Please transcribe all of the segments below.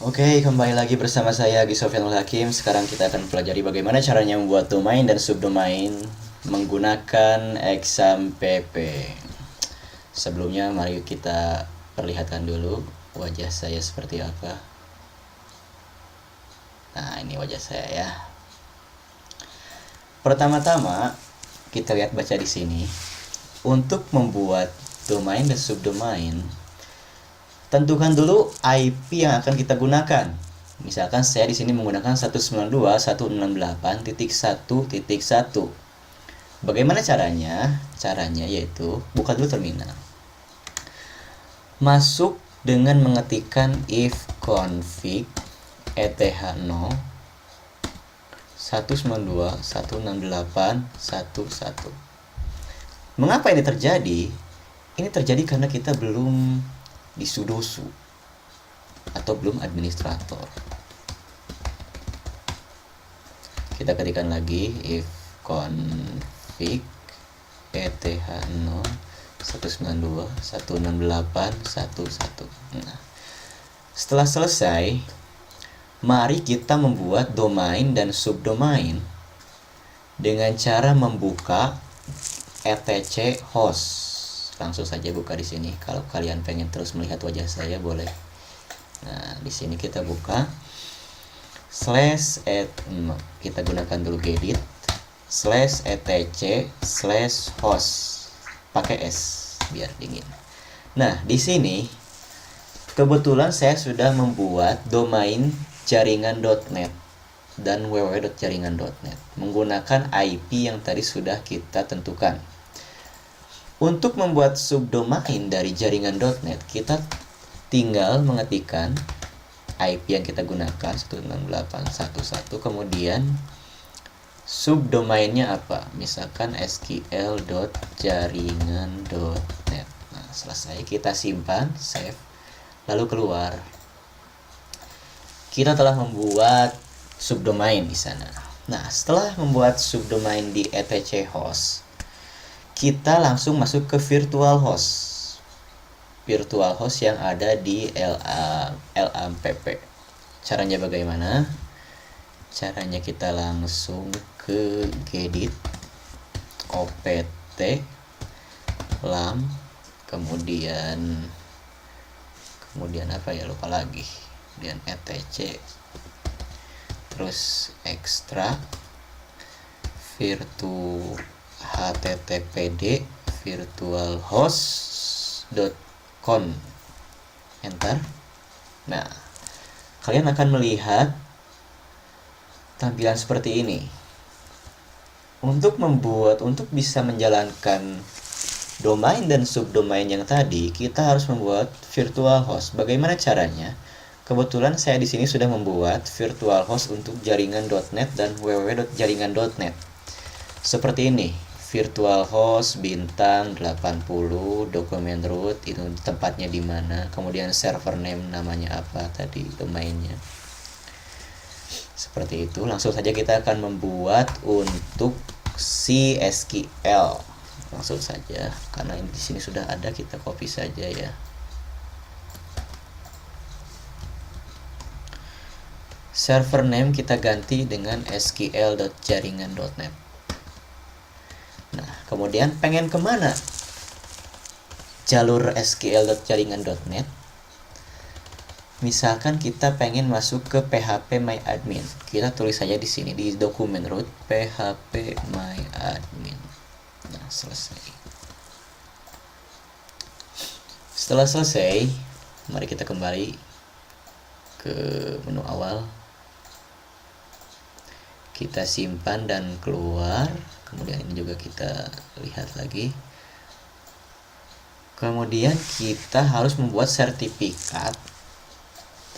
Oke, kembali lagi bersama saya Agi Sofyanul Hakim. Sekarang kita akan pelajari bagaimana caranya membuat domain dan subdomain menggunakan XAMPP. Sebelumnya mari kita perlihatkan dulu wajah saya seperti apa. Nah, ini wajah saya ya. Pertama-tama kita lihat baca di sini. Untuk membuat domain dan subdomain, tentukan dulu IP yang akan kita gunakan. Misalkan saya di sini menggunakan 192.168.1.1. Bagaimana caranya? Caranya yaitu buka dulu terminal. Masuk dengan mengetikkan if config eth0 192.168.1.1. Mengapa ini terjadi? Ini terjadi karena kita belum di sudosu atau belum administrator. Kita ketikkan lagi if config eth0 192.168.1.1. Nah, setelah selesai, mari kita membuat domain dan subdomain dengan cara membuka etc host. Langsung saja buka di sini. Kalau kalian pengen terus melihat wajah saya boleh. Nah, di sini kita buka kita gunakan dulu gedit /etc/host pakai s biar dingin. Nah, di sini kebetulan saya sudah membuat domain jaringan.net dan www.jaringan.net menggunakan IP yang tadi sudah kita tentukan. Untuk membuat subdomain dari jaringan.net, kita tinggal mengetikkan IP yang kita gunakan 168.1.1, kemudian subdomainnya apa? Misalkan sql.jaringan.net. Nah, selesai kita simpan, save, lalu keluar. Kita telah membuat subdomain di sana. Nah, setelah membuat subdomain di etc host, kita langsung masuk ke virtual host yang ada di LAMPP. Caranya bagaimana? Caranya kita langsung ke gedit opt lam kemudian apa ya, lupa lagi, kemudian etc, terus ekstrak httpd virtualhost.com, enter. Nah, kalian akan melihat tampilan seperti ini. Untuk bisa menjalankan domain dan subdomain yang tadi, kita harus membuat virtual host. Bagaimana caranya? Kebetulan saya di sini sudah membuat virtual host untuk jaringan.net dan www.jaringan.net. Seperti ini, virtual host bintang 80, dokumen root itu tempatnya di mana, kemudian server name namanya apa tadi, domainnya. Seperti itu. Langsung saja kita akan membuat untuk SQL. Langsung saja, karena di sini sudah ada, kita copy saja ya. Server name kita ganti dengan sql.jaringan.net. Nah, kemudian pengen kemana jalur sql.jaringan.net? Misalkan kita pengen masuk ke phpMyAdmin, kita tulis saja di sini di dokumen root phpMyAdmin. Nah, selesai. Setelah selesai, mari kita kembali ke menu awal. Kita simpan dan keluar. Kemudian ini juga kita lihat lagi. Kemudian kita harus membuat sertifikat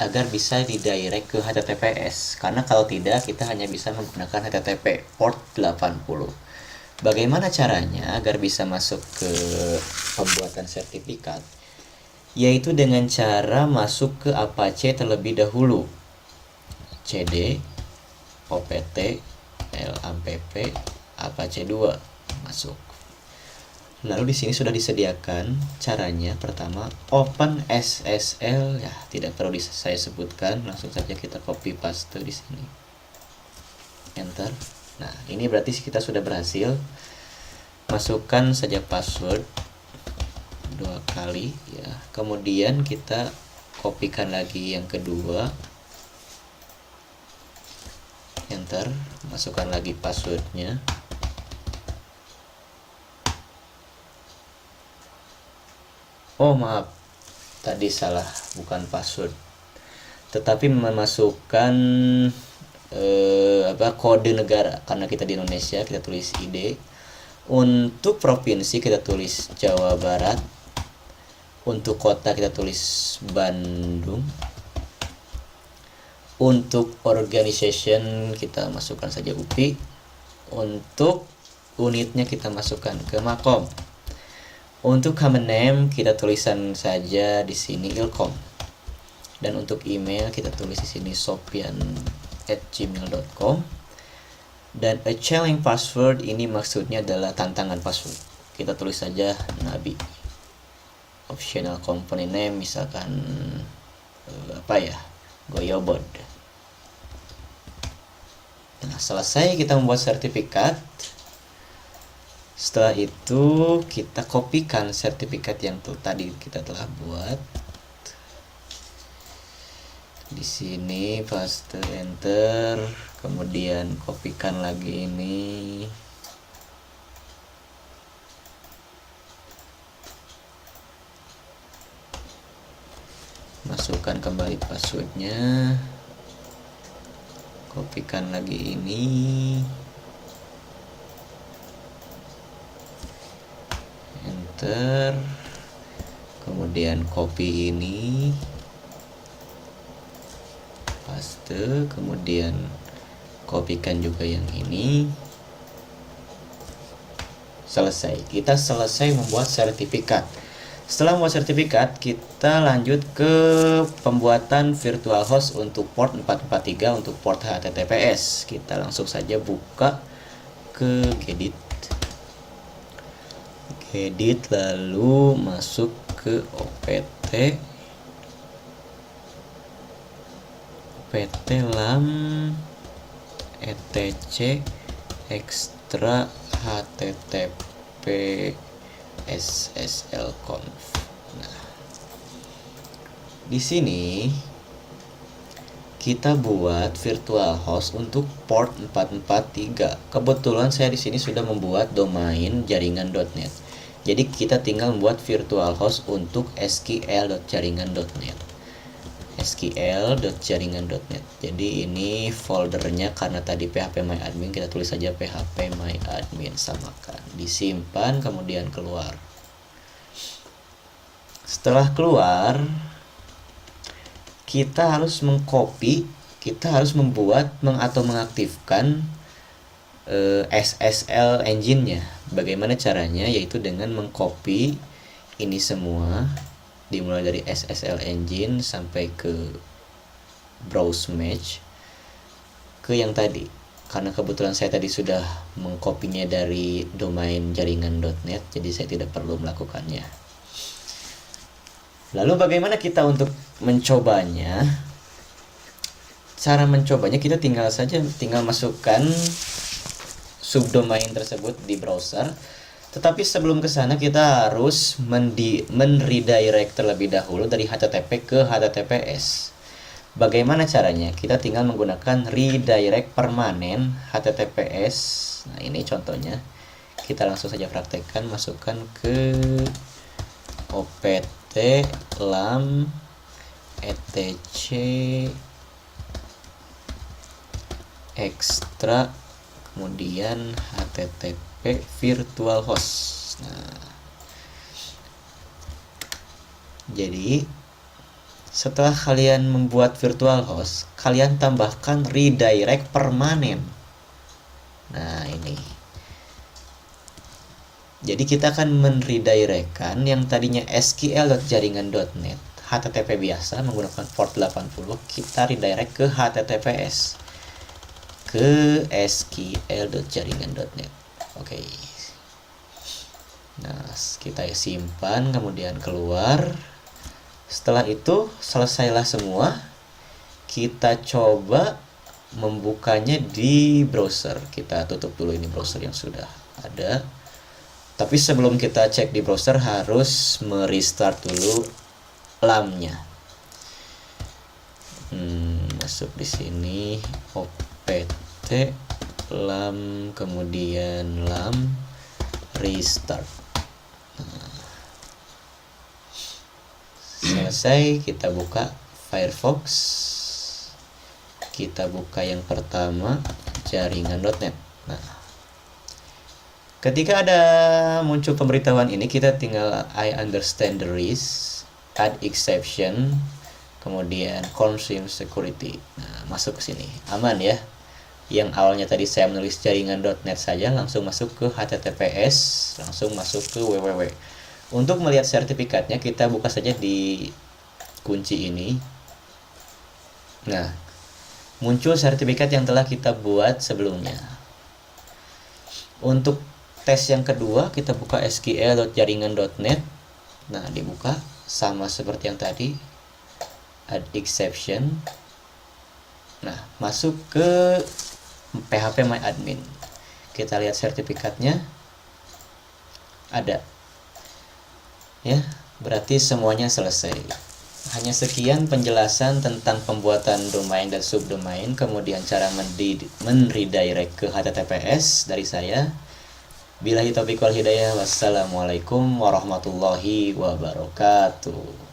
agar bisa didirect ke HTTPS, karena kalau tidak kita hanya bisa menggunakan HTTP port 80. Bagaimana caranya agar bisa masuk ke pembuatan sertifikat? Yaitu dengan cara masuk ke Apache terlebih dahulu. cd opt lampp Apache 2 masuk. Lalu di sini sudah disediakan caranya. Pertama, open SSL, ya tidak perlu saya sebutkan, langsung saja kita copy paste di sini. Enter. Nah, ini berarti kita sudah berhasil. Masukkan saja password 2 kali ya. Kemudian kita kopikan lagi yang kedua. Enter, masukkan lagi passwordnya. Oh maaf, tadi salah, bukan password, tetapi memasukkan kode negara. Karena kita di Indonesia, kita tulis ID. Untuk provinsi kita tulis Jawa Barat. Untuk kota kita tulis Bandung. Untuk organization kita masukkan saja UPI. Untuk unitnya kita masukkan ke Makom. Untuk common name kita tulisan saja di sini Ilkom. Dan untuk email kita tulis di sini sopian@gmail.com. Dan a challenge password ini maksudnya adalah tantangan password. Kita tulis saja Nabi. Optional component name misalkan Goyobod. Nah, selesai kita membuat sertifikat. Setelah itu kita kopikan sertifikat yang tadi kita telah buat. Di sini paste, enter, kemudian kopikan lagi ini. Masukkan kembali passwordnya. Kopikan lagi ini. Enter, kemudian copy ini, paste, kemudian kopikan juga yang ini. Selesai, kita selesai membuat sertifikat. Setelah membuat sertifikat, kita lanjut ke pembuatan virtual host untuk port 443 untuk port HTTPS. Kita langsung saja buka ke Gedit, lalu masuk ke opt lam etc extra http sslconf. Nah, di sini kita buat virtual host untuk port 443. Kebetulan saya di sini sudah membuat domain jaringan.net. Jadi kita tinggal membuat virtual host untuk sql.jaringan.net. sql.jaringan.net. Jadi ini foldernya, karena tadi phpMyAdmin, kita tulis saja phpMyAdmin, samakan, disimpan, kemudian keluar. Setelah keluar, kita harus mengcopy, kita harus membuat atau mengaktifkan SSL engine-nya. Bagaimana caranya? Yaitu dengan mengcopy ini semua, dimulai dari SSL engine sampai ke browse match ke yang tadi. Karena kebetulan saya tadi sudah mengkopinya dari domain jaringan.net, jadi saya tidak perlu melakukannya. Lalu bagaimana kita untuk mencobanya? Cara mencobanya kita tinggal masukkan subdomain tersebut di browser. Tetapi sebelum ke sana kita harus men-redirect terlebih dahulu dari HTTP ke HTTPS. Bagaimana caranya? Kita tinggal menggunakan redirect permanen HTTPS. Nah, ini contohnya. Kita langsung saja praktekkan, masukkan ke opt lam etc extra, kemudian HTTP virtual host. Nah, jadi setelah kalian membuat virtual host, kalian tambahkan redirect permanen. Nah, ini. Jadi kita akan menredirectkan yang tadinya sql.jaringan.net, HTTP biasa menggunakan port 80, kita redirect ke HTTPS, ke sql.jaringan.net. Oke. Nah, kita simpan, kemudian keluar. Setelah itu selesailah semua. Kita coba membukanya di browser. Kita tutup dulu ini browser yang sudah ada. Tapi sebelum kita cek di browser harus merestart dulu LAM-nya. Masuk di sini opt lam, kemudian lam restart. Selesai, kita buka Firefox. Kita buka yang pertama, jaringan.net. Nah, ketika ada muncul pemberitahuan ini, kita tinggal I understand the risk, add exception, kemudian consume security. Nah, masuk ke sini, aman ya. Yang awalnya tadi saya menulis jaringan.net saja, langsung masuk ke https, langsung masuk ke www. Untuk melihat sertifikatnya, kita buka saja di kunci ini. Nah, muncul sertifikat yang telah kita buat sebelumnya. Untuk tes yang kedua, kita buka sql.jaringan.net. Nah, dibuka sama seperti yang tadi, add exception. Nah, masuk ke phpMyAdmin. Kita lihat sertifikatnya ada ya, berarti semuanya selesai. Hanya sekian penjelasan tentang pembuatan domain dan subdomain, kemudian cara menredirect ke HTTPS dari saya. Billahi taufiq wal hidayah. Wassalamualaikum warahmatullahi wabarakatuh.